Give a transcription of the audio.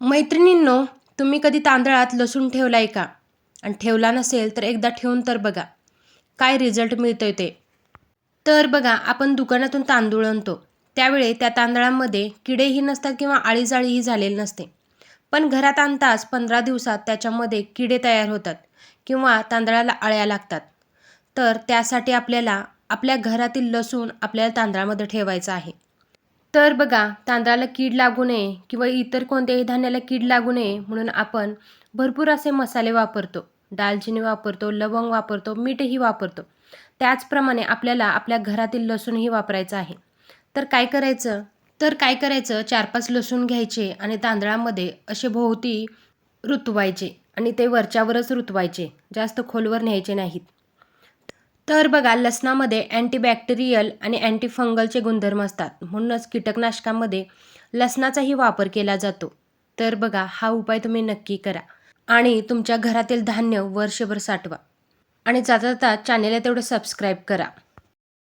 मैत्रिणींनो, तुम्ही कधी तांदळात लसूण ठेवलाय का? आणि ठेवला नसेल तर एकदा ठेवून तर बघा, काय रिझल्ट मिळतोय ते. तर बघा, आपण दुकानातून तांदूळ आणतो, त्यावेळी त्या तांदळामध्ये किडेही नसतात किंवा अळीजाळीही झालेली नसते. पण घरात आणताच 15 दिवसात त्याच्यामध्ये किडे तयार होतात किंवा तांदळाला अळ्या लागतात. तर त्यासाठी आपल्याला आपल्या घरातील लसूण आपल्याला तांदळामध्ये ठेवायचा आहे. तर बघा, तांदळाला कीड लागू नये किंवा इतर कोणत्याही धान्याला कीड लागू नये म्हणून आपण भरपूर असे मसाले वापरतो. दालचिनी वापरतो, लवंग वापरतो, मीठही वापरतो. त्याचप्रमाणे आपल्याला आपल्या घरातील लसूणही वापरायचा आहे. तर काय करायचं 4-5 लसूण घ्यायचे आणि तांदळामध्ये असे भोवती रुतवायचे आणि ते वरच्यावरच रुतवायचे, जास्त खोलवर न्यायचे नाहीत. तर बघा, लसणामध्ये अँटीबॅक्टेरियल आणि अँटीफंगलचे गुणधर्म असतात, म्हणूनच कीटकनाशकामध्ये लसणाचाही वापर केला जातो. तर बघा, हा उपाय तुम्ही नक्की करा आणि तुमच्या घरातील धान्य वर्षभर साठवा. आणि जाता जाता चॅनेलला तेवढं सबस्क्राईब करा.